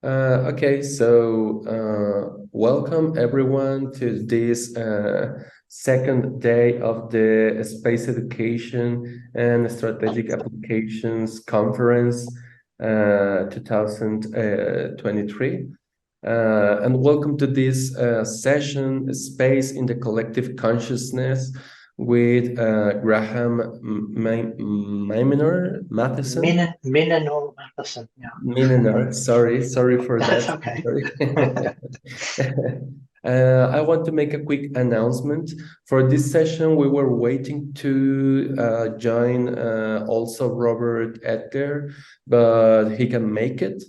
Okay, so welcome everyone to this second day of the Space Education and Strategic Applications Conference 2023. And welcome to this session, Space in the Collective Consciousness, with Graham Matheson. Minanor Matheson, yeah. Mininar, sorry for That's that. okay. Sorry. I want to make a quick announcement. For this session, we were waiting to join also Robert Edgar, but he can make it.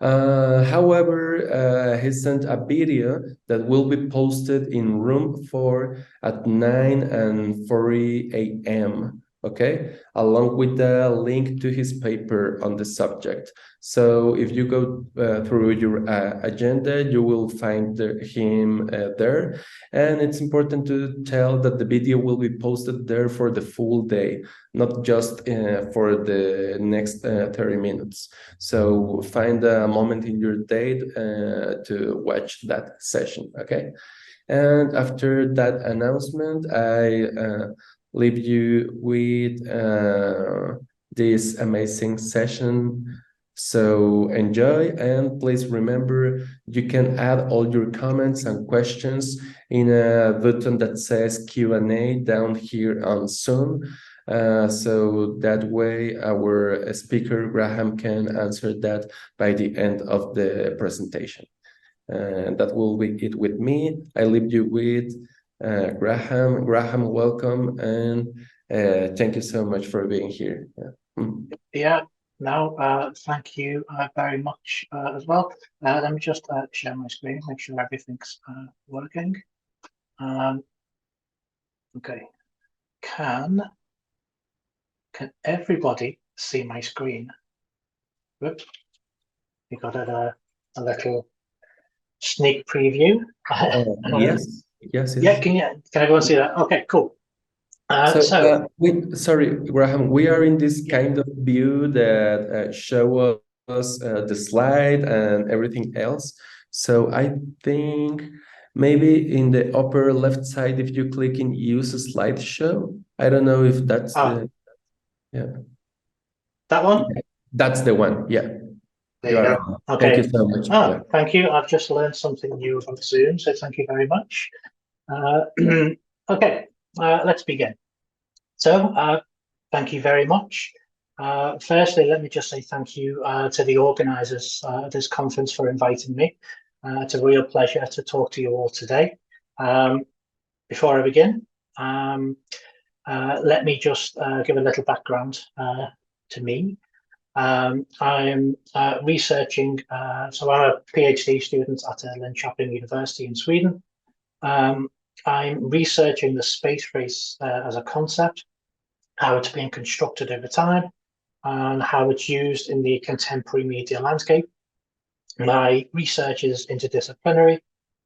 However, he sent a video that will be posted in room 4 at 9:40 a.m. Okay, along with the link to his paper on the subject. So if you go through your agenda, you will find him there. And it's important to tell that the video will be posted there for the full day, not just for the next 30 minutes. So find a moment in your day to watch that session, okay? And after that announcement, I leave you with this amazing session. So enjoy, and please remember you can add all your comments and questions in a button that says Q&A down here on Zoom. So that way our speaker Graham can answer that by the end of the presentation. And that will be it with me. I leave you with Graham. Graham, welcome, and thank you so much for being here. Yeah, no, thank you very much as well. Let me just share my screen, make sure everything's working. Okay, can everybody see my screen? Whoops, you got a little sneak preview. Yes, yes, Yeah, yes. can everyone see that? Okay, cool. Sorry, Graham, we are in this kind of view that show us the slide and everything else. So I think maybe in the upper left side, if you click in use a slideshow, I don't know if that's Ah, yeah, that one? that's the one. Yeah, There you you are go. right. Thank you Okay. so much. Yeah. Thank you. I've just learned something new about Zoom, so thank you very much. Uh, okay, let's begin. So, thank you very much. Firstly, let me just say thank you to the organisers of this conference for inviting me. It's a real pleasure to talk to you all today. Before I begin, let me just give a little background to me. I'm researching, so I'm a PhD student at Linköping University in Sweden. I'm researching the space race as a concept, how it's been constructed over time, and how it's used in the contemporary media landscape. My research is interdisciplinary,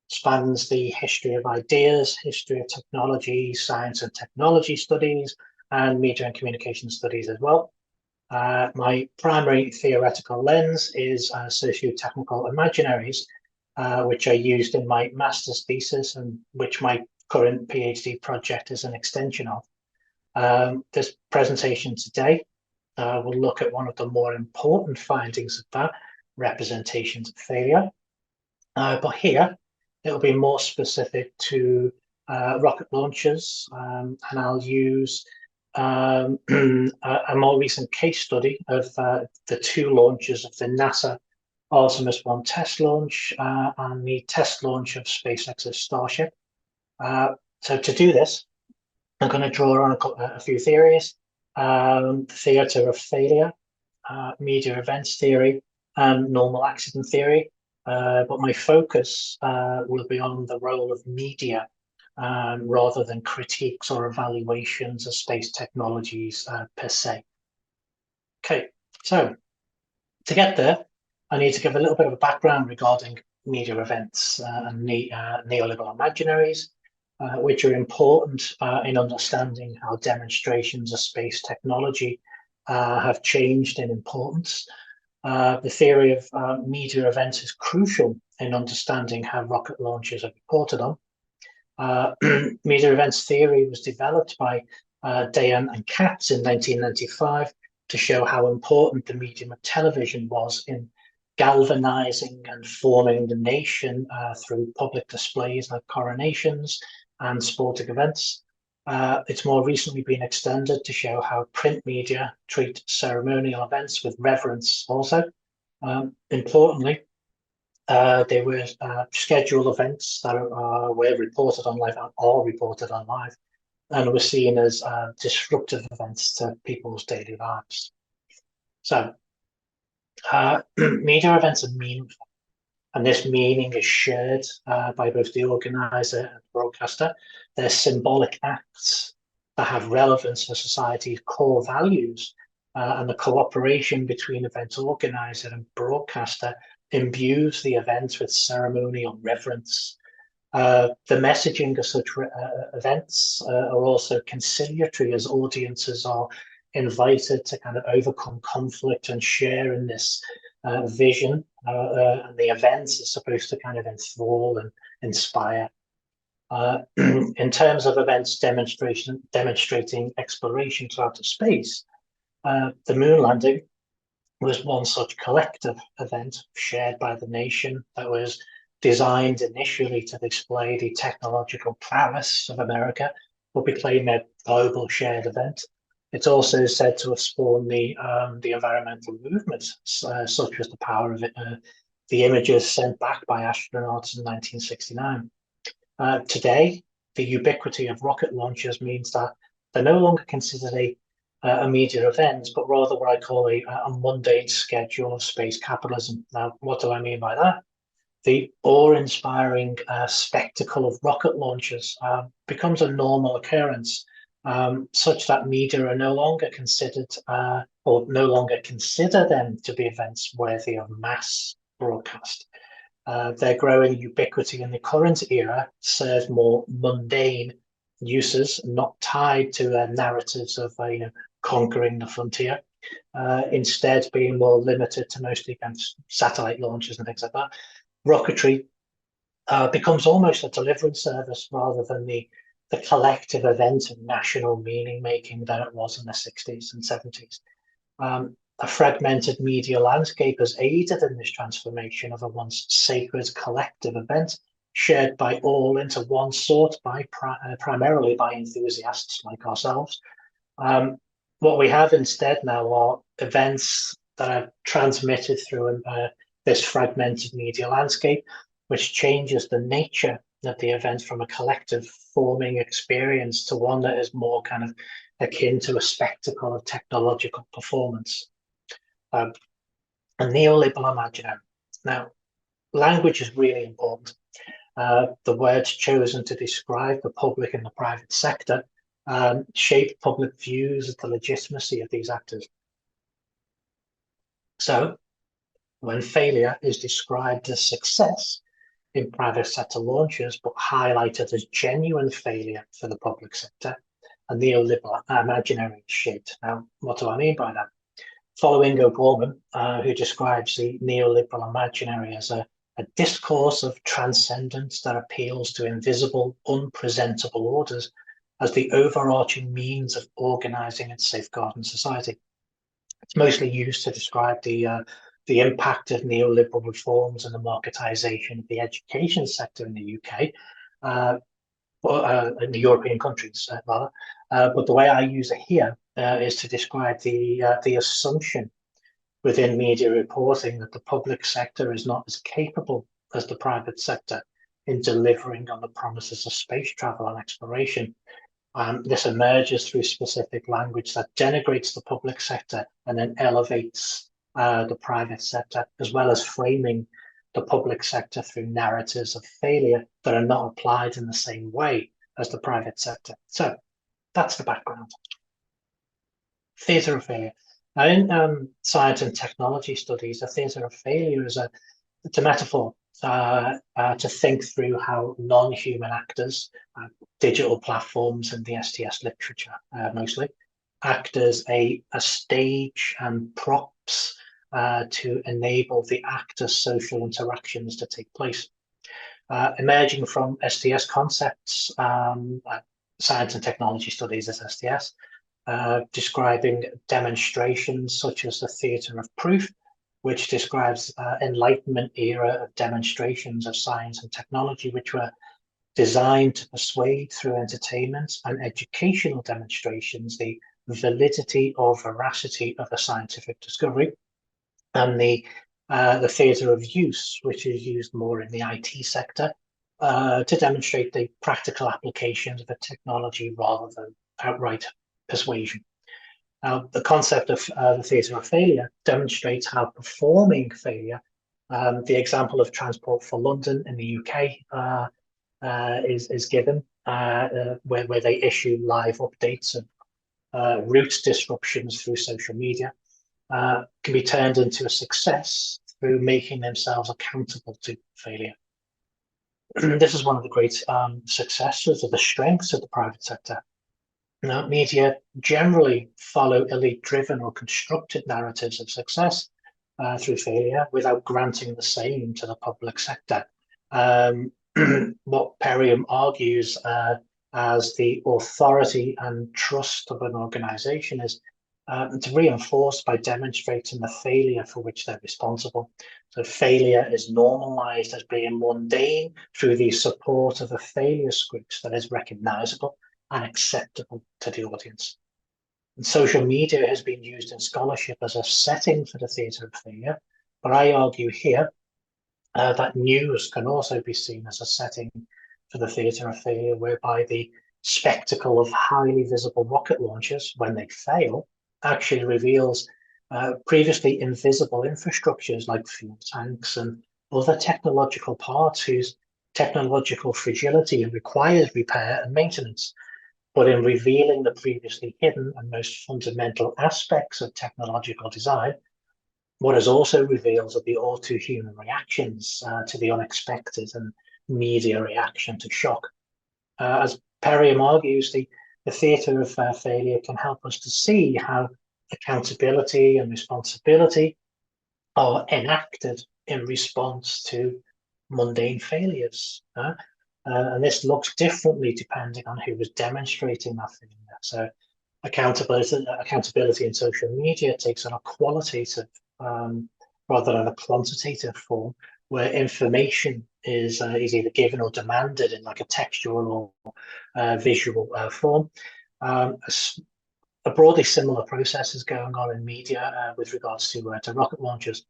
spans the history of ideas, history of technology, science and technology studies, and media and communication studies as well. My primary theoretical lens is socio-technical imaginaries, which are used in my master's thesis and which my current PhD project is an extension of. This presentation today will look at one of the more important findings of that, representations of failure. But here, it'll be more specific to rocket launchers, and I'll use a more recent case study of the two launches of the NASA Artemis 1 test launch and the test launch of SpaceX's Starship. So to do this, I'm going to draw on a few theories, theatre of failure, media events theory, and normal accident theory. But my focus will be on the role of media rather than critiques or evaluations of space technologies per se. Okay, so to get there, I need to give a little bit of a background regarding media events and neoliberal imaginaries, which are important in understanding how demonstrations of space technology have changed in importance. The theory of media events is crucial in understanding how rocket launches are reported on. Media events theory was developed by Dayan and Katz in 1995 to show how important the medium of television was in galvanizing and forming the nation through public displays like coronations and sporting events. It's more recently been extended to show how print media treat ceremonial events with reverence also. Importantly, they were scheduled events that were reported on live and are reported on live and were seen as disruptive events to people's daily lives. So media events are meaningful, and this meaning is shared by both the organizer and broadcaster. They're symbolic acts that have relevance for society's core values, and the cooperation between event organizer and broadcaster imbues the events with ceremonial reverence. The messaging of such events are also conciliatory, as audiences are invited to kind of overcome conflict and share in this vision. And the events is supposed to kind of enthrall and inspire. In terms of events demonstrating exploration to outer space, the moon landing was one such collective event shared by the nation that was designed initially to display the technological prowess of America, but became a global shared event. It's also said to have spawned the environmental movement, such was the power of it, the images sent back by astronauts in 1969. Today, the ubiquity of rocket launches means that they're no longer considered a media event, but rather what I call a mundane schedule of space capitalism. Now, what do I mean by that? The awe-inspiring spectacle of rocket launches becomes a normal occurrence, such that media are no longer considered or no longer consider them to be events worthy of mass broadcast. Their growing ubiquity in the current era serves more mundane uses, not tied to narratives of conquering the frontier. Instead, being more limited to mostly satellite launches and things like that. Rocketry becomes almost a delivery service rather than the collective event of national meaning making that it was in the 60s and 70s. A fragmented media landscape has aided in this transformation of a once sacred collective event shared by all into one sort by primarily by enthusiasts like ourselves. What we have instead now are events that are transmitted through this fragmented media landscape, which changes the nature of the event from a collective forming experience to one that is more kind of akin to a spectacle of technological performance. A neoliberal imaginary. Now, language is really important. The words chosen to describe the public and the private sector shape public views of the legitimacy of these actors. So, when failure is described as success in private sector launches, but highlighted as genuine failure for the public sector, a neoliberal imaginary is shaped. Now, what do I mean by that? Following O'Gorman, who describes the neoliberal imaginary as a discourse of transcendence that appeals to invisible, unpresentable orders as the overarching means of organizing and safeguarding society. It's mostly used to describe the impact of neoliberal reforms and the marketization of the education sector in the UK, in the European countries, rather. But the way I use it here is to describe the assumption within media reporting that the public sector is not as capable as the private sector in delivering on the promises of space travel and exploration. This emerges through specific language that denigrates the public sector and then elevates the private sector, as well as framing the public sector through narratives of failure that are not applied in the same way as the private sector. So that's the background. Theatre of failure. Now, in science and technology studies, a theatre of failure is it's a metaphor to think through how non-human actors, digital platforms and the STS literature mostly, act as a stage and props to enable the actors' social interactions to take place. Emerging from STS concepts, Science and Technology Studies as STS, describing demonstrations such as the theatre of proof, which describes Enlightenment era of demonstrations of science and technology, which were designed to persuade through entertainment and educational demonstrations the validity or veracity of a scientific discovery. And the theatre of use, which is used more in the IT sector, to demonstrate the practical applications of a technology rather than outright persuasion. The concept of the theatre of failure demonstrates how performing failure, the example of Transport for London in the UK is given, where they issue live updates of route disruptions through social media, can be turned into a success through making themselves accountable to failure. This is one of the great successes of the strengths of the private sector. Now, media generally follow elite-driven or constructed narratives of success through failure without granting the same to the public sector. What Perriam argues as the authority and trust of an organization is it's reinforced by demonstrating the failure for which they're responsible. So failure is normalized as being mundane through the support of a failure script that is recognizable and acceptable to the audience. And social media has been used in scholarship as a setting for the theatre of failure, but I argue here that news can also be seen as a setting for the theatre of failure, whereby the spectacle of highly visible rocket launches, when they fail, actually reveals previously invisible infrastructures like fuel tanks and other technological parts whose technological fragility requires repair and maintenance. But in revealing the previously hidden and most fundamental aspects of technological design, what is also revealed are the all too human reactions to the unexpected and media reaction to shock. As Perriam argues, the theatre of failure can help us to see how accountability and responsibility are enacted in response to mundane failures. And this looks differently depending on who was demonstrating that failure. So accountability in social media takes on a qualitative rather than a quantitative form, where information is either given or demanded in like a textual or visual form. A broadly similar process is going on in media with regards to rocket launches.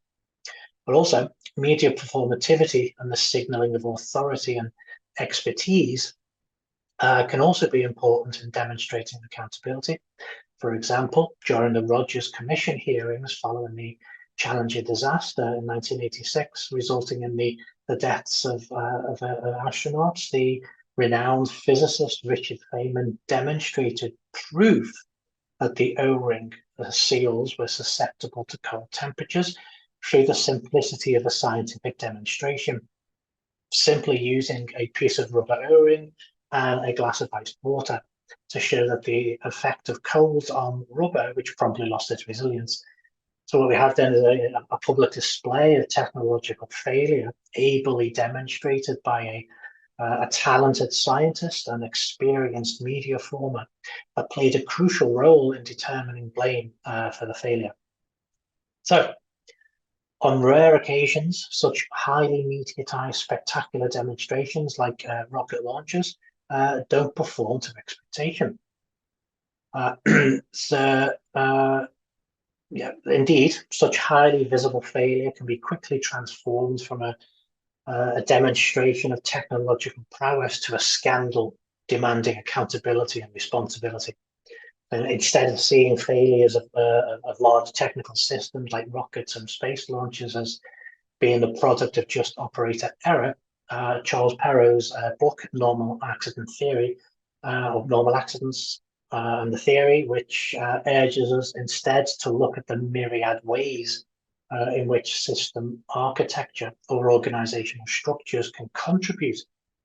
But also, media performativity and the signalling of authority and expertise can also be important in demonstrating accountability. For example, during the Rogers Commission hearings following the Challenger disaster in 1986, resulting in the deaths of astronauts, the renowned physicist Richard Feynman demonstrated proof that the O-ring seals were susceptible to cold temperatures through the simplicity of a scientific demonstration. Simply using a piece of rubber O-ring and a glass of iced water to show that the effect of cold on rubber, which promptly lost its resilience. So what we have then is a public display of technological failure, ably demonstrated by a talented scientist and experienced media former that played a crucial role in determining blame for the failure. So, on rare occasions, such highly mediatized, spectacular demonstrations like rocket launches don't perform to expectation. Yeah, indeed, such highly visible failure can be quickly transformed from a demonstration of technological prowess to a scandal demanding accountability and responsibility. And instead of seeing failures of large technical systems like rockets and space launches as being the product of just operator error, Charles Perrow's book, Normal Accident Theory, of Normal Accidents, and the theory, which urges us instead to look at the myriad ways in which system architecture or organizational structures can contribute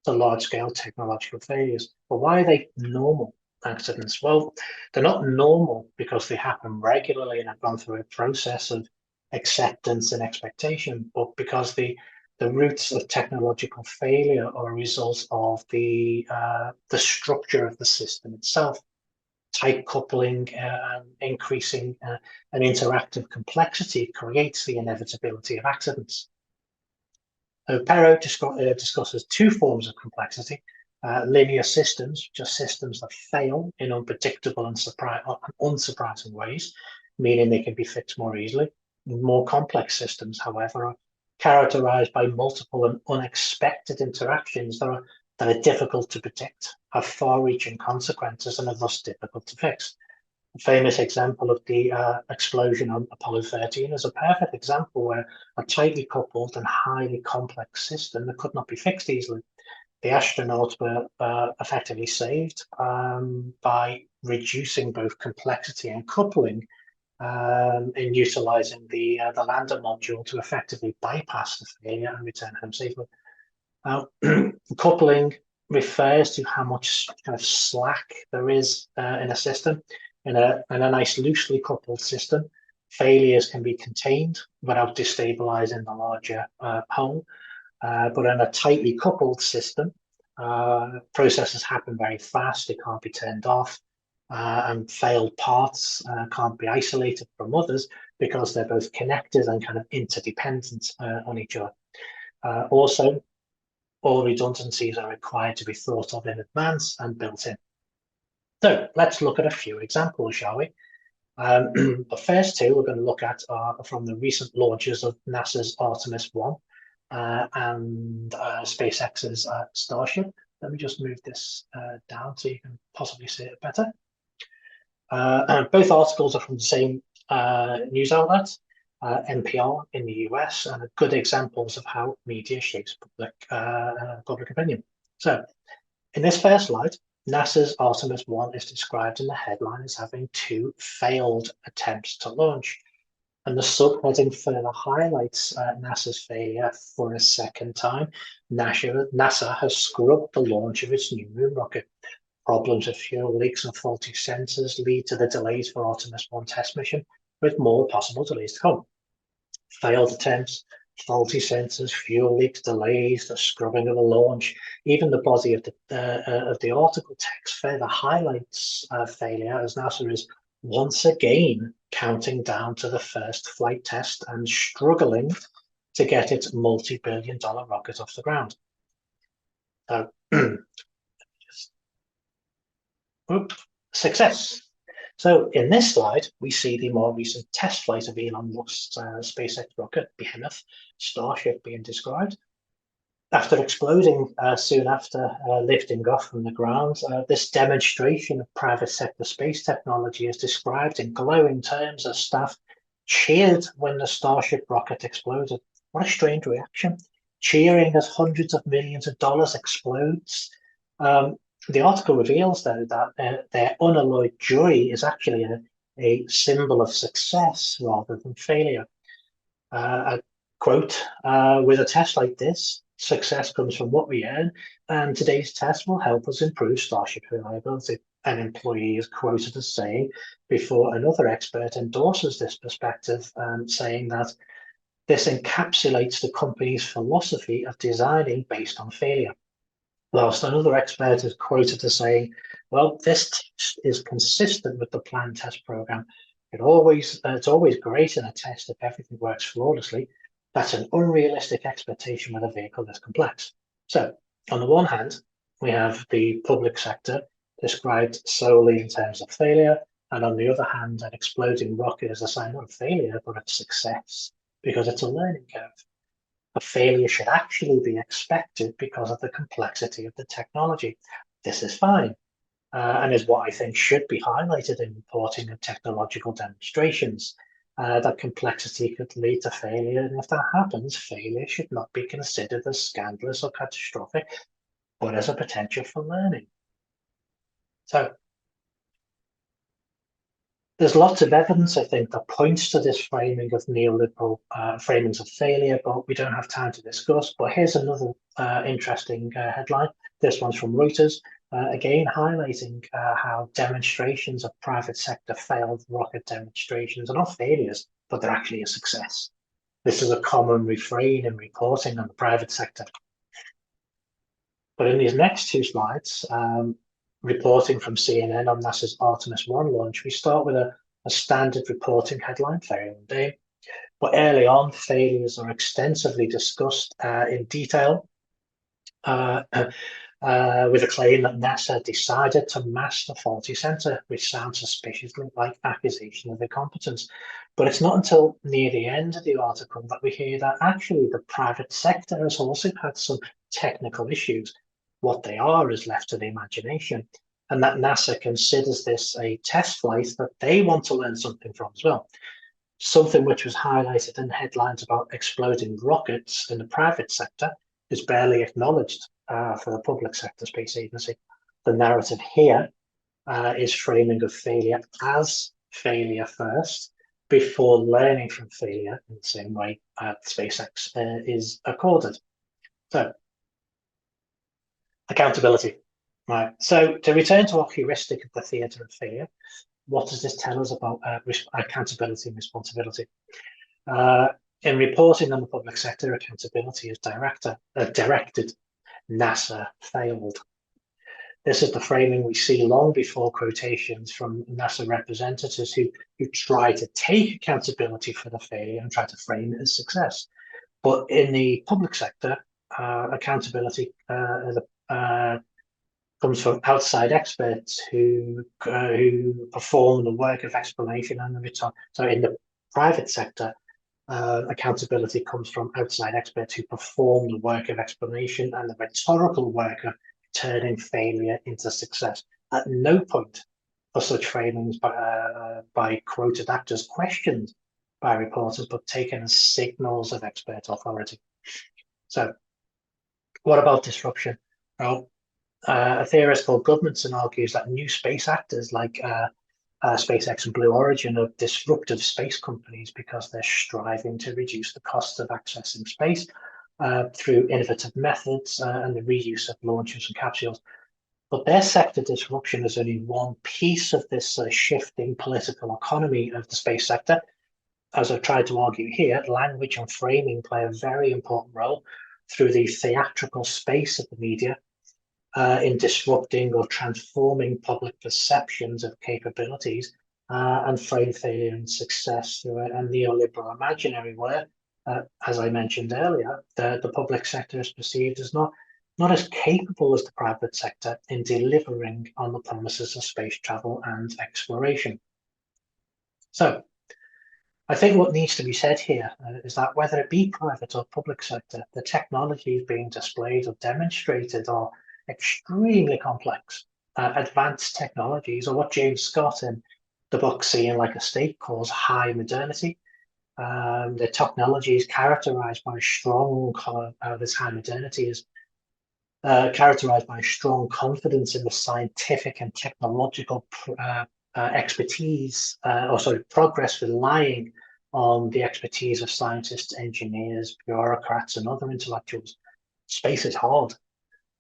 to large-scale technological failures. But why are they normal accidents? Well, they're not normal because they happen regularly and have gone through a process of acceptance and expectation, but because the roots of technological failure are a result of the structure of the system itself. Tight coupling and increasing an interactive complexity creates the inevitability of accidents. So Perrow discusses two forms of complexity: linear systems, just systems that fail in unpredictable and unsurprising ways, meaning they can be fixed more easily. More complex systems, however, are characterized by multiple and unexpected interactions that are difficult to predict, have far-reaching consequences, and are thus difficult to fix. A famous example of the explosion on Apollo 13 is a perfect example where a tightly coupled and highly complex system that could not be fixed easily. The astronauts were effectively saved by reducing both complexity and coupling in utilizing the lander module to effectively bypass the failure and return home safely. Coupling refers to how much kind of slack there is in a system. In a nice loosely coupled system, failures can be contained without destabilizing the larger whole. But in a tightly coupled system, processes happen very fast, they can't be turned off, and failed parts can't be isolated from others because they're both connected and kind of interdependent on each other. Also, all redundancies are required to be thought of in advance and built in. So let's look at a few examples, shall we? The first two we're going to look at are from the recent launches of NASA's Artemis 1 and SpaceX's Starship. Let me just move this down so you can possibly see it better. And both articles are from the same news outlet, NPR in the US, and are good examples of how media shapes public opinion. So in this first slide, NASA's Artemis 1 is described in the headline as having 2 failed attempts to launch. And the subheading further highlights NASA's failure for a second time. NASA has scrubbed the launch of its new moon rocket. Problems with fuel leaks and faulty sensors lead to the delays for Artemis 1 test mission, with more possible delays to come. Failed attempts, faulty sensors, fuel leaks, delays, the scrubbing of the launch. Even the body of the article text further highlights failure, as NASA is once again counting down to the first flight test and struggling to get its multi-billion-dollar rocket off the ground. So, success. So in this slide, we see the more recent test flight of Elon Musk's SpaceX rocket, Behemoth, Starship, being described. After exploding soon after lifting off from the ground, this demonstration of private sector space technology is described in glowing terms as staff cheered when the Starship rocket exploded. What a strange reaction. Cheering as hundreds of millions of dollars explodes. The article reveals, though, that their unalloyed joy is actually a symbol of success rather than failure. I quote, with a test like this, success comes from what we earn, and today's test will help us improve Starship reliability. An employee is quoted as saying, before another expert endorses this perspective, saying that this encapsulates the company's philosophy of designing based on failure. Whilst another expert is quoted as saying, well, this test is consistent with the planned test program. It's always great in a test if everything works flawlessly. That's an unrealistic expectation with a vehicle this complex. So on the one hand, we have the public sector described solely in terms of failure. And on the other hand, an exploding rocket is a sign not of failure, but of success, because it's a learning curve. A failure should actually be expected because of the complexity of the technology. This is fine, and is what I think should be highlighted in reporting of technological demonstrations. That complexity could lead to failure, and if that happens, failure should not be considered as scandalous or catastrophic, but as a potential for learning. So there's lots of evidence, I think, that points to this framing of neoliberal framings of failure, but we don't have time to discuss. But here's another interesting headline. This one's from Reuters. again highlighting how demonstrations of private sector failed rocket demonstrations are not failures, but they're actually a success. This is a common refrain in reporting on the private sector. But in these next two slides, reporting from CNN on NASA's Artemis 1 launch, we start with a standard reporting headline, very mundane. But early on, failures are extensively discussed in detail, with a claim that NASA decided to mask the faulty sensor, which sounds suspiciously like accusation of incompetence. But it's not until near the end of the article that we hear that actually the private sector has also had some technical issues. What they are is left to the imagination, and that NASA considers this a test flight that they want to learn something from as well. Something which was highlighted in headlines about exploding rockets in the private sector is barely acknowledged for the public sector space agency. The narrative here is framing of failure as failure first, before learning from failure in the same way SpaceX is accorded. So, accountability. Right. So to return to our heuristic of the theatre of failure, what does this tell us about accountability and responsibility? In reporting on the public sector, accountability is directed. NASA failed. This is the framing we see long before quotations from NASA representatives who try to take accountability for the failure and try to frame it as success. But in the public sector, accountability comes from outside experts who perform the work of explanation and the return. So in the private sector, accountability comes from outside experts who perform the work of explanation and the rhetorical work of turning failure into success. At no point are such framings by quoted actors questioned by reporters, but taken as signals of expert authority. So what about disruption? Well, a theorist called Gudmundsson argues that new space actors like SpaceX and Blue Origin are disruptive space companies because they're striving to reduce the cost of accessing space through innovative methods and the reuse of launches and capsules. But their sector disruption is only one piece of this shifting political economy of the space sector. As I've tried to argue here, language and framing play a very important role through the theatrical space of the media in disrupting or transforming public perceptions of capabilities and frame failure and success through a neoliberal imaginary where, as I mentioned earlier, the public sector is perceived as not as capable as the private sector in delivering on the promises of space travel and exploration. So, I think what needs to be said here is that whether it be private or public sector, the technologies being displayed or demonstrated are extremely complex, advanced technologies, or what James Scott in the book Seeing Like a State calls high modernity. The technology is characterized by strong, this high modernity is characterized by strong confidence in the scientific and technological expertise, progress relying on the expertise of scientists, engineers, bureaucrats, and other intellectuals. Space is hard,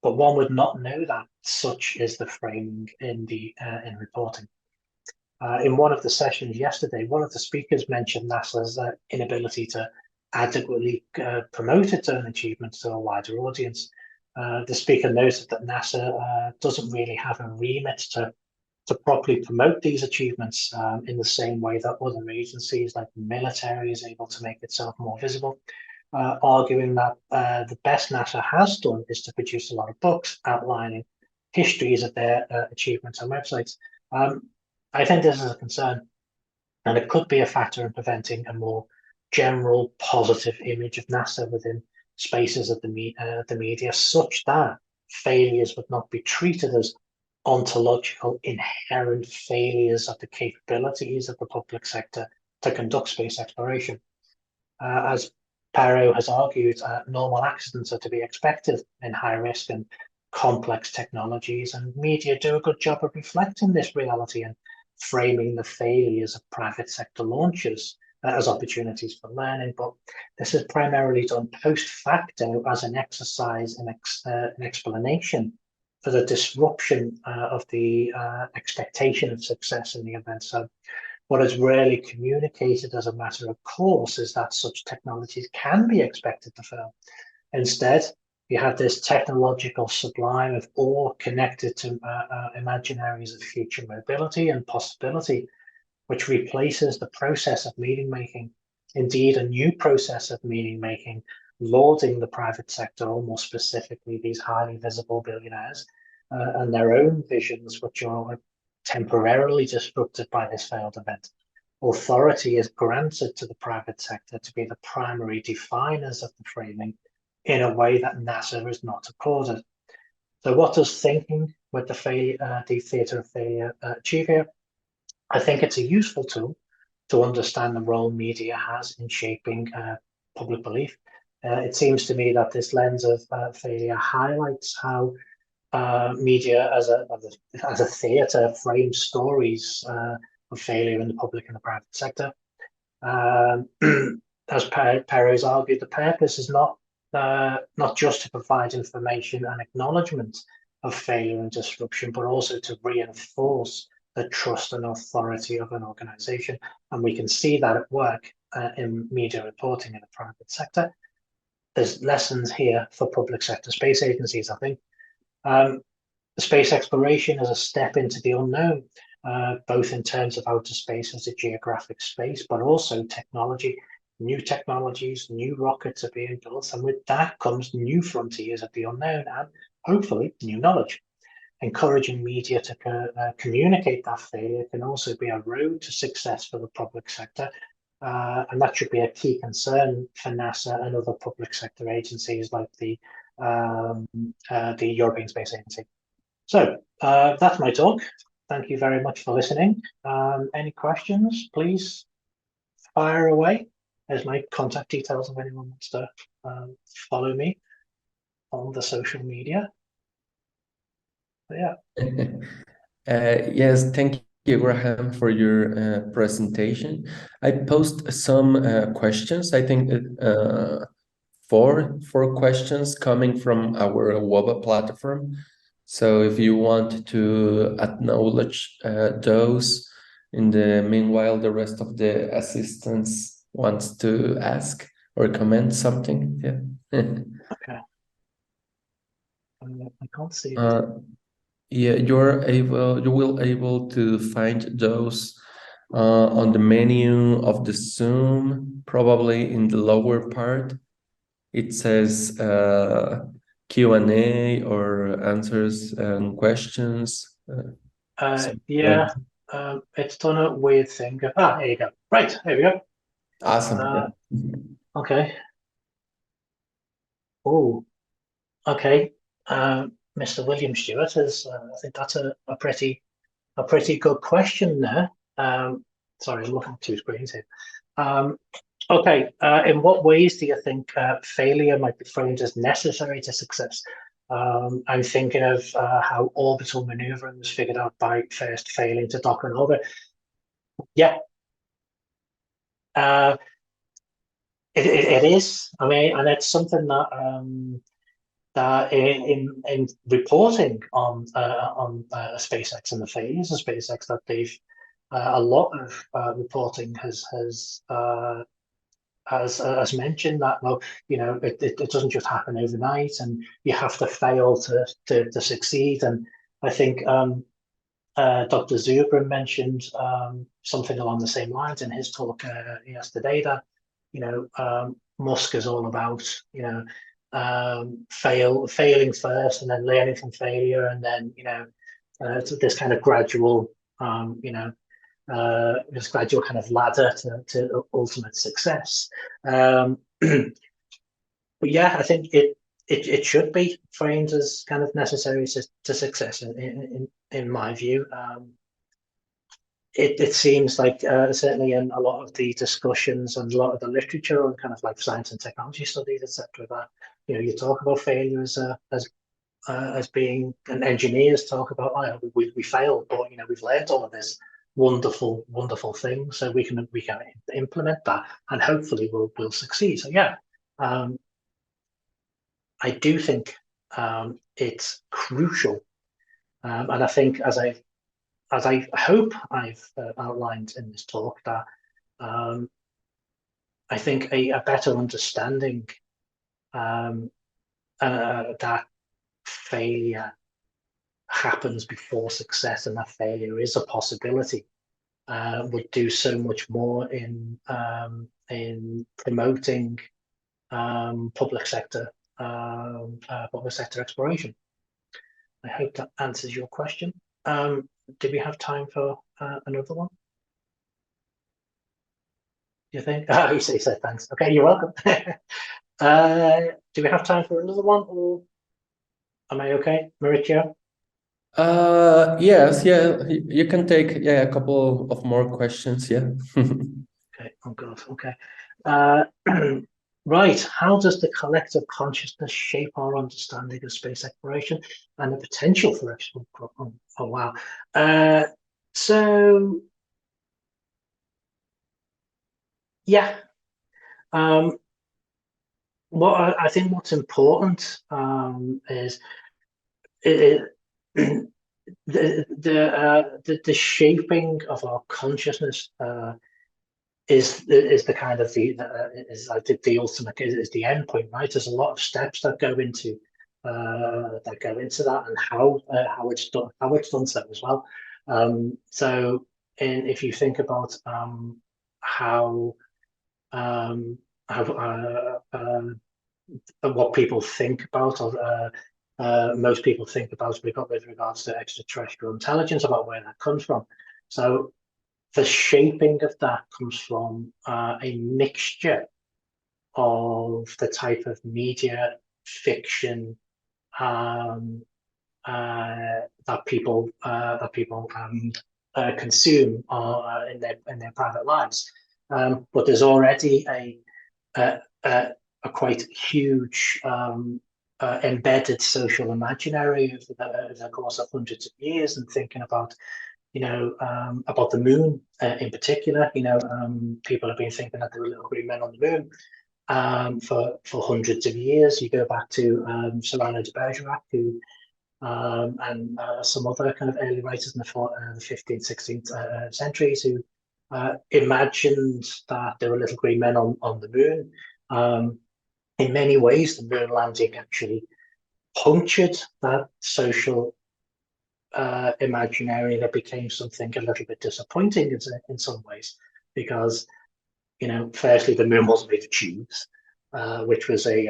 but one would not know that. Such is the framing in reporting. In one of the sessions yesterday, one of the speakers mentioned NASA's inability to adequately promote its own achievements to a wider audience. The speaker noted that NASA doesn't really have a remit to properly promote these achievements in the same way that other agencies like the military is able to make itself more visible, arguing that the best NASA has done is to produce a lot of books outlining histories of their achievements on websites. I think this is a concern, and it could be a factor in preventing a more general positive image of NASA within spaces of the media, such that failures would not be treated as ontological, inherent failures of the capabilities of the public sector to conduct space exploration. As Perrow has argued, normal accidents are to be expected in high risk and complex technologies, and media do a good job of reflecting this reality and framing the failures of private sector launches as opportunities for learning. But this is primarily done post facto as an exercise in explanation the disruption of the expectation of success in the event. So what is rarely communicated as a matter of course is that such technologies can be expected to fail. Instead, you have this technological sublime of awe connected to imaginaries of future mobility and possibility, which replaces the process of meaning making. Indeed, a new process of meaning making, lauding the private sector, or more specifically, these highly visible billionaires and their own visions, which are temporarily disrupted by this failed event. Authority is granted to the private sector to be the primary definers of the framing in a way that NASA is not accorded. So what does thinking with the theatre of failure achieve here? I think it's a useful tool to understand the role media has in shaping public belief. It seems to me that this lens of failure highlights how media as a theatre frames stories of failure in the public and the private sector. As Perro's argued, the purpose is not just to provide information and acknowledgement of failure and disruption, but also to reinforce the trust and authority of an organization. And we can see that at work in media reporting in the private sector. There's lessons here for public sector space agencies, I think. Space exploration is a step into the unknown, both in terms of outer space as a geographic space, but also technology. New technologies, new rockets are being built, and with that comes new frontiers of the unknown and hopefully new knowledge. Encouraging media to communicate that failure can also be a road to success for the public sector, and that should be a key concern for NASA and other public sector agencies like the European Space Agency. So that's my talk. Thank you very much for listening. Any questions, please fire away. There's my contact details if anyone wants to follow me on the social media. But yeah. Yes, thank you, Graham, for your presentation. I post some questions. I think four questions coming from our WOBA platform. So if you want to acknowledge those, in the meanwhile, the rest of the assistants wants to ask or comment something. Yeah. Okay. I can't see it. Yeah, you will able to find those on the menu of the Zoom, probably in the lower part. It says Q&A or answers and questions. Yeah, it's done a weird thing. There you go. Right, there we go. Awesome. Okay. Oh, okay. Mr. William Stewart has. I think that's a pretty good question there. Sorry, I'm looking at two screens here. Okay. In what ways do you think failure might be framed as necessary to success? I'm thinking of how orbital maneuvering was figured out by first failing to dock and orbit. Yeah. It is. I mean, and it's something that that in reporting on SpaceX and the failures of SpaceX, that they've a lot of reporting has mentioned that, well, you know, it doesn't just happen overnight, and you have to fail to succeed. And I think Dr. Zubrin mentioned something along the same lines in his talk yesterday, that, you know, Musk is all about, you know, failing first and then learning from failure, and then, you know, this kind of gradual, you know, this gradual kind of ladder to ultimate success. But yeah, I think it should be framed as kind of necessary to success in my view. It seems like certainly in a lot of the discussions and a lot of the literature on kind of like science and technology studies, etc., that, you know, you talk about failure as being, and engineers talk about, oh, we failed, but, you know, we've learned all of this wonderful thing, so we can implement that, and hopefully we'll succeed. So yeah, I do think it's crucial And I think, as I hope I've outlined in this talk, that I think a better understanding that failure happens before success, and that failure is a possibility, would do so much more in promoting public sector exploration. I hope that answers your question. Do we have time for another one? Do you think? Oh, he said thanks. Okay, you're welcome. Do we have time for another one, or am I okay, Mauricio? Yes, yeah, you can take a couple of more questions, yeah. Okay, oh God, okay. Right, how does the collective consciousness shape our understanding of space exploration and the potential for exploration? Oh, wow. So, yeah, what I think what's important is the shaping of our consciousness is the kind of is I think the ultimate is the end point, right? There's a lot of steps that go into that, and how it's done so as well. So, if you think about how what people think about, or most people think about with regards to extraterrestrial intelligence, about where that comes from. So the shaping of that comes from a mixture of the type of media, fiction, that people consume in their private lives. But there's already a quite huge embedded social imaginary over the course of hundreds of years, and thinking about about the moon in particular. People have been thinking that there were little green men on the moon for hundreds of years. You go back to Cyrano de Bergerac, who and some other kind of early writers in the 15th, 16th centuries, who imagined that there were little green men on the moon. In many ways, the moon landing actually punctured that social imaginary, that became something a little bit disappointing in some ways, because firstly, the moon wasn't made of tubes, which was something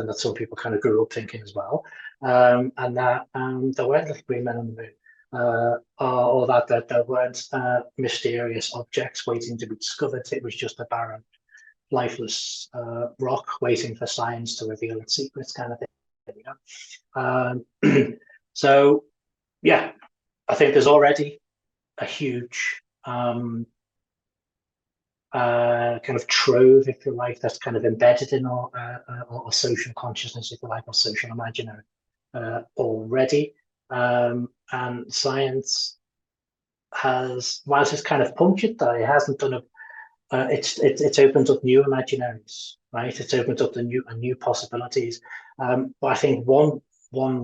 that some people kind of grew up thinking as well, and that there weren't little green men on the moon, or that there weren't mysterious objects waiting to be discovered. It was just a barren, lifeless rock waiting for science to reveal its secrets, kind of thing. So, yeah, I think there's already a huge kind of trove, if you like, that's kind of embedded in our social consciousness, if you like, or social imaginary already. And science has, whilst it's kind of punctured that, it hasn't done it's opened up new imaginaries, right? It's opened up new possibilities. But I think one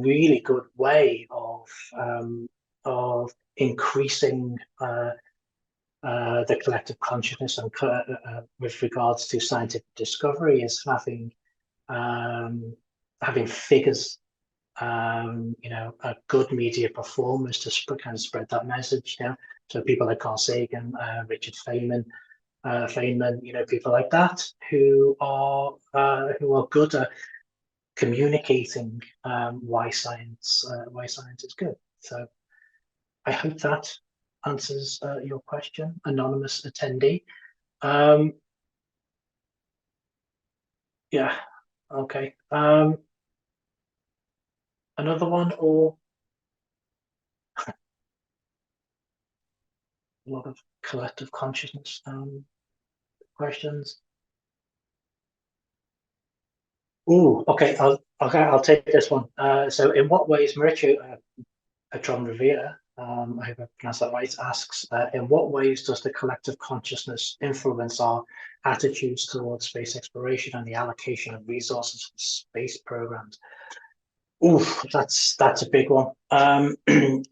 really good way of increasing the collective consciousness and with regards to scientific discovery is having figures, good media performers to kind of spread that message. So people like Carl Sagan, Richard Feynman, people like that, who are good at communicating why science is good. So I hope that answers your question, anonymous attendee. Yeah, okay. Another one, or a lot of collective consciousness questions. Oh, okay. I'll take this one. So, in what ways, Mauricio Petron Rivera, I hope I pronounced that right, asks, in what ways does the collective consciousness influence our attitudes towards space exploration and the allocation of resources for space programs? Oof, that's a big one.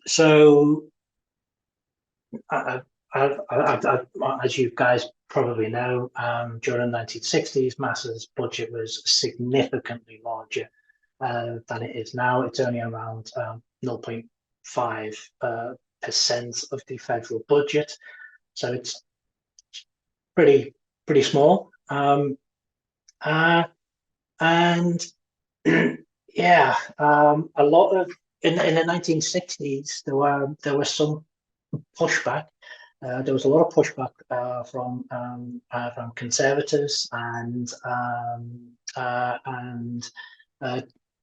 So I, as you guys probably know, during the 1960s, NASA's budget was significantly larger than it is now. It's only around 0.5% of the federal budget, so it's pretty small. And yeah, a lot of in the 1960s there was some pushback. There was a lot of pushback from conservatives and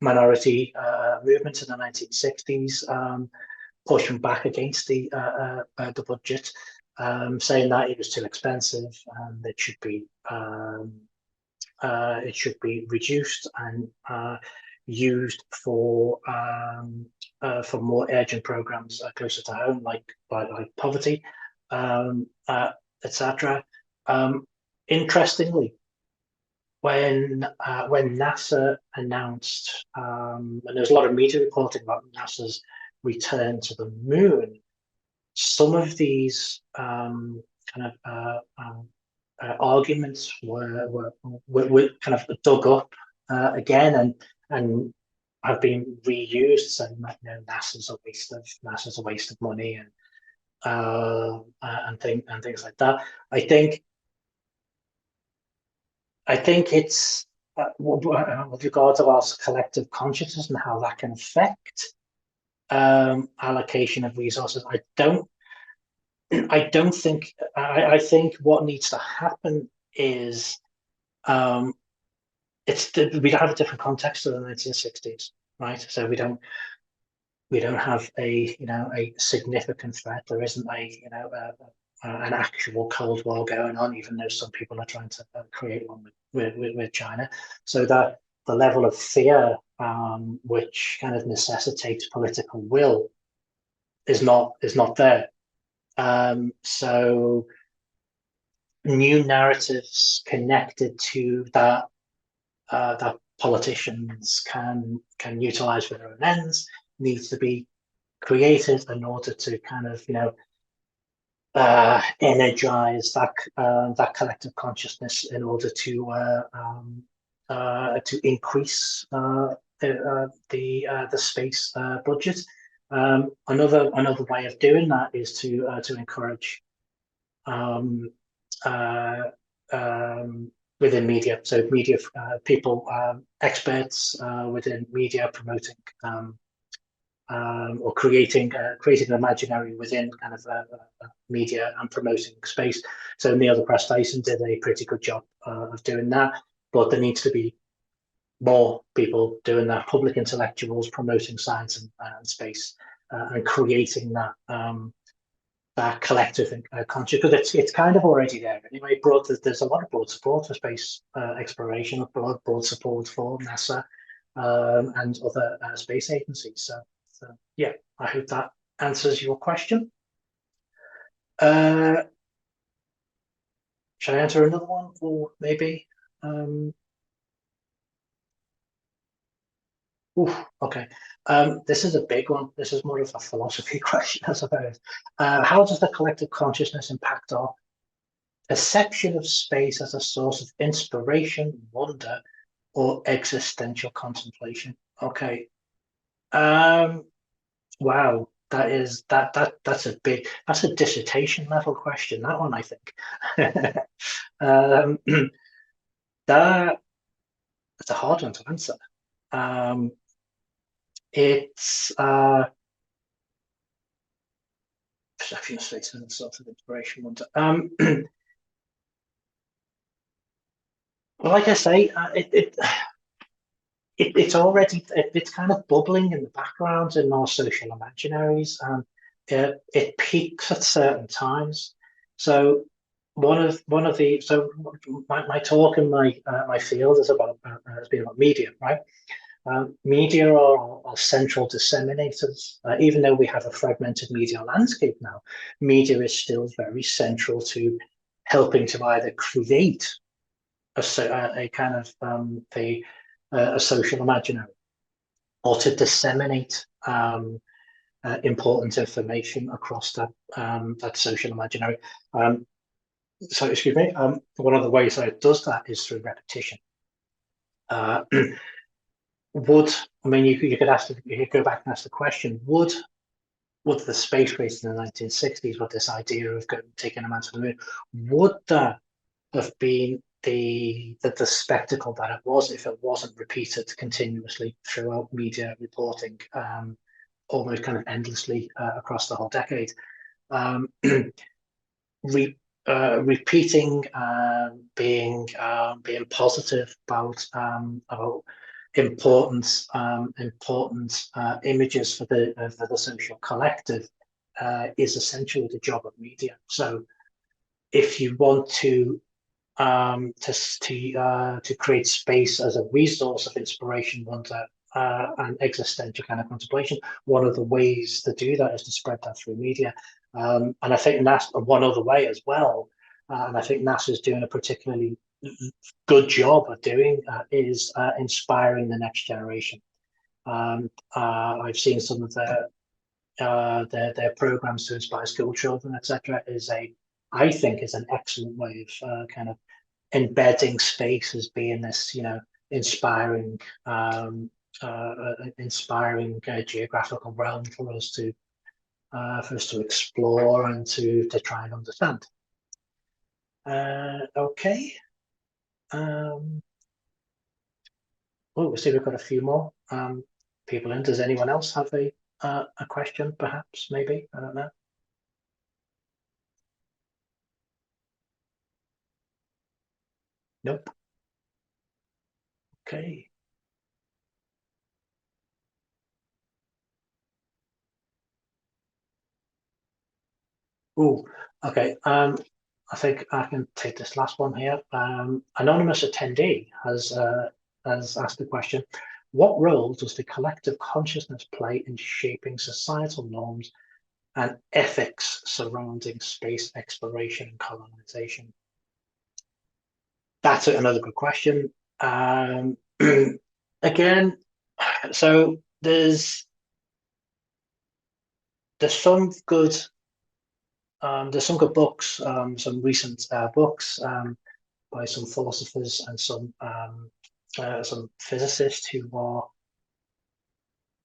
minority movements in the 1960s, pushing back against the budget, saying that it was too expensive and it should be reduced and used for more urgent programs closer to home, like poverty, etc. Interestingly, when NASA announced, and there was a lot of media reporting about NASA's return to the moon, some of these arguments were kind of dug up again and have been reused, saying that NASA's a waste of money and things like that. I think it's with regard to our collective consciousness and how that can affect allocation of resources. I don't think. I think what needs to happen is we have a different context to the 1960s, right? So we don't have a significant threat. There isn't an actual Cold War going on, even though some people are trying to create one with China. So that the level of fear, which kind of necessitates political will, is not there. So new narratives connected to that that politicians can utilize for their own ends needs to be created in order to kind of energize that collective consciousness in order to increase the space budget. Another way of doing that is to encourage within media. So media people, experts within media promoting or creating an imaginary within kind of media and promoting space. So Neil deGrasse Tyson did a pretty good job of doing that, but there needs to be more people doing that, public intellectuals promoting science and space and creating that that collective conscious, because it's kind of already there anyway. There's a lot of broad support for space exploration, broad support for NASA and other space agencies. So yeah, I hope that answers your question. Should I answer another one, or maybe? Okay. This is a big one. This is more of a philosophy question, I suppose. How does the collective consciousness impact our perception of space as a source of inspiration, wonder, or existential contemplation? Okay. Wow. That's a dissertation level question, that one, I think. That's a hard one to answer. It's perception of space as a source of inspiration, wonder. Well, like I say, it's kind of bubbling in the background in our social imaginaries, and it peaks at certain times. So my talk in my field is about has been about media, right? Media are central disseminators. Even though we have a fragmented media landscape now, media is still very central to helping to either create a kind of a social imaginary, or to disseminate important information across that social imaginary. So, excuse me, one of the ways that it does that is through repetition. I mean, you could go back and ask the question, would the space race in the 1960s, with this idea of taking a man to the moon, would that have been the spectacle that it was if it wasn't repeated continuously throughout media reporting, almost kind of endlessly across the whole decade? Repeating, being positive about important images for the social collective is essentially the job of media. So, if you want to create space as a resource of inspiration, wonder, and existential kind of contemplation, one of the ways to do that is to spread that through media. And I think NASA, one other way as well, and I think NASA is doing a particularly good job of doing, is inspiring the next generation. I've seen some of their programs to inspire school children, etc. I think is an excellent way of kind of embedding space as being this, inspiring, geographical realm for us to explore and to try and understand. Okay. We see we've got a few more people in. Does anyone else have a question? Perhaps, maybe, I don't know. Nope. Okay. Oh, okay. I think I can take this last one here. Anonymous attendee has asked a question. What role does the collective consciousness play in shaping societal norms and ethics surrounding space exploration and colonization? That's another good question. Again, so there's some good books, some recent books by some philosophers and some physicists who are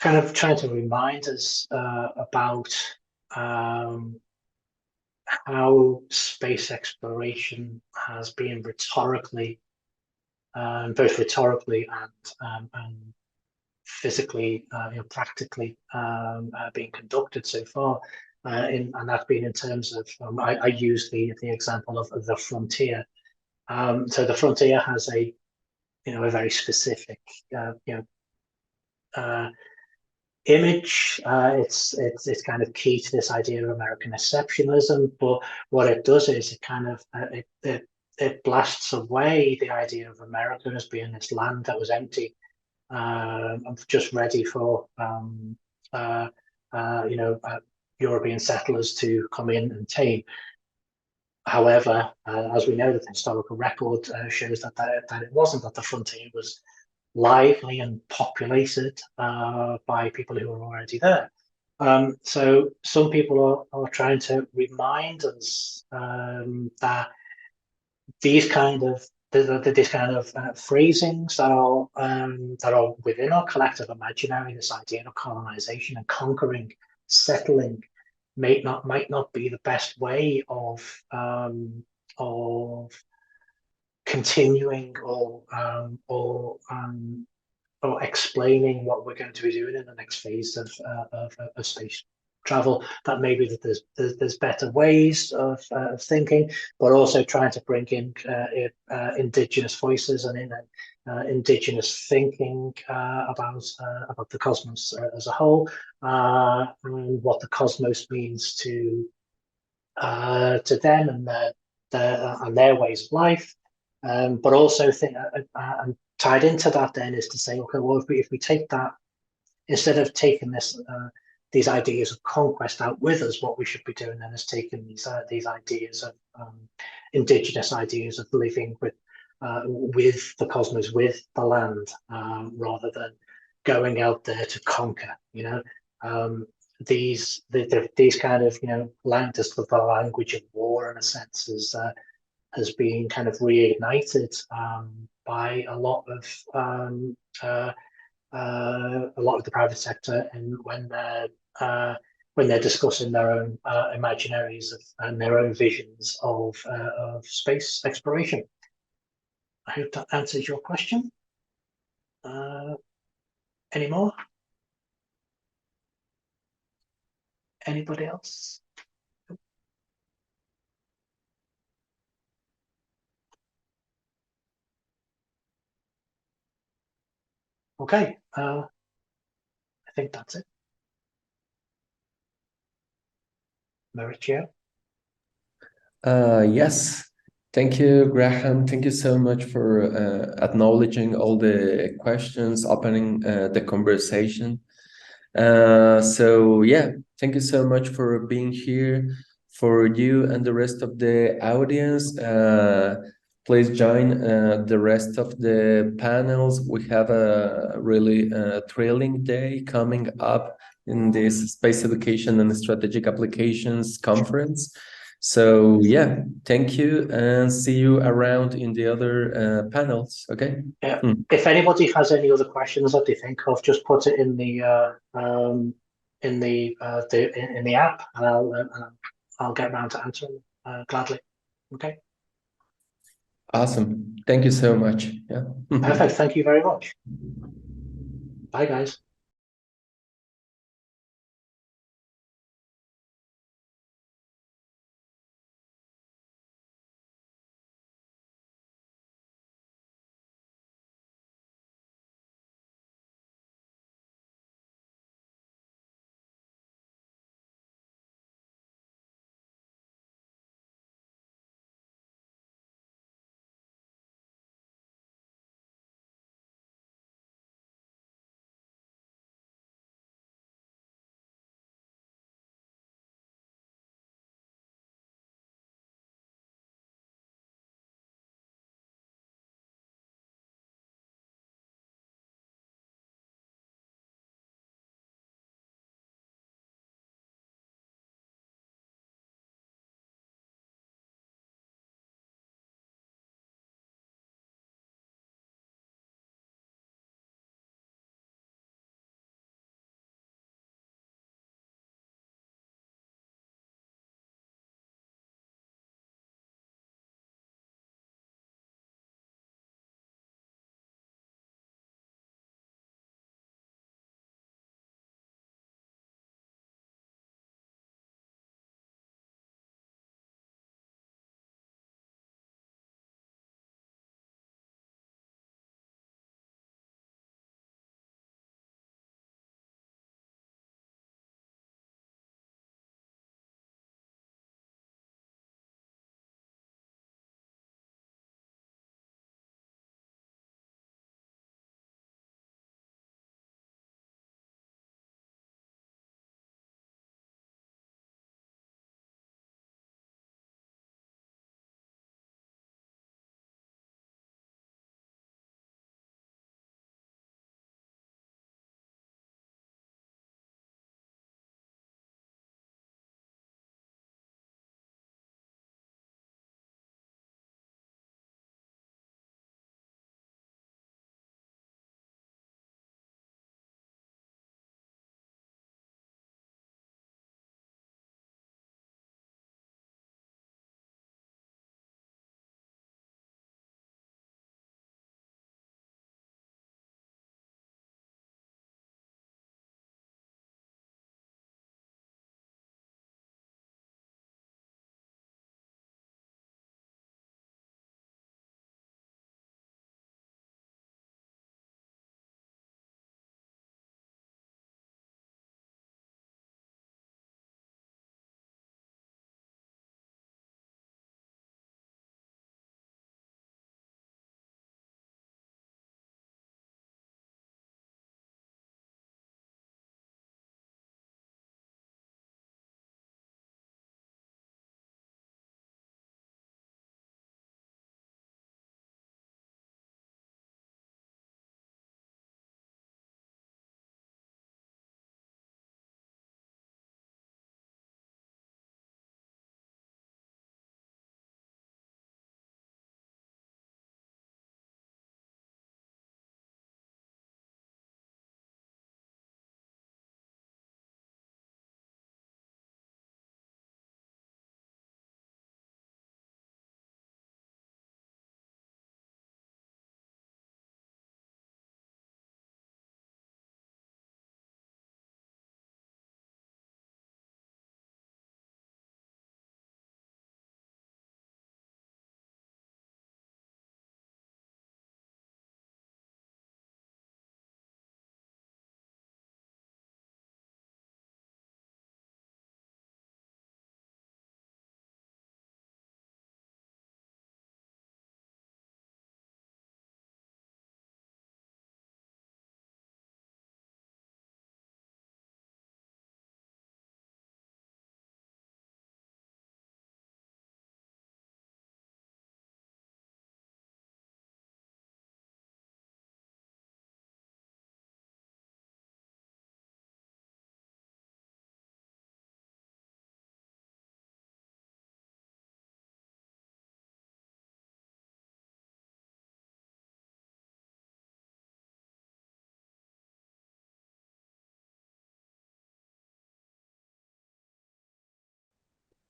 kind of trying to remind us about how space exploration has been rhetorically, both rhetorically and physically, practically being conducted so far. And that's been in terms of, I use the example of the frontier. So the frontier has a very specific, image. It's kind of key to this idea of American exceptionalism. But what it does is it kind of it blasts away the idea of America as being this land that was empty, just ready for European settlers to come in and tame. However, as we know, the historical record shows that it wasn't, that the frontier was lively and populated by people who were already there. So some people are trying to remind us that these kind of phrasings that are within our collective imaginary, this idea of colonization and conquering, settling, might not be the best way of continuing or explaining what we're going to be doing in the next phase of space travel. That maybe that there's better ways of thinking, but also trying to bring in indigenous voices and indigenous thinking about the cosmos as a whole, and what the cosmos means to them and their ways of life. But also and tied into that then is to say, okay, well, if we take that, instead of taking these ideas of conquest out with us, what we should be doing then is taking these ideas of indigenous ideas of living with the cosmos, with the land, rather than going out there to conquer. These kind of the language of war in a sense has been kind of reignited by a lot of the private sector, and when they're discussing their own imaginaries and their own visions of space exploration. I hope that answers your question. Any more? Anybody else? Okay, I think that's it. Mauricio? Yes. Thank you, Graham. Thank you so much for acknowledging all the questions, opening the conversation. So yeah, thank you so much for being here. For you and the rest of the audience, please join the rest of the panels. We have a really thrilling day coming up in this Space Education and Strategic Applications Conference. So yeah, thank you, and see you around in the other panels. Okay. Yeah. If anybody has any other questions that they think of, just put it in the app, and I'll get around to answering gladly. Okay. Awesome. Thank you so much. Yeah. Perfect. Thank you very much. Bye, guys.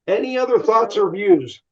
Any other thoughts or views?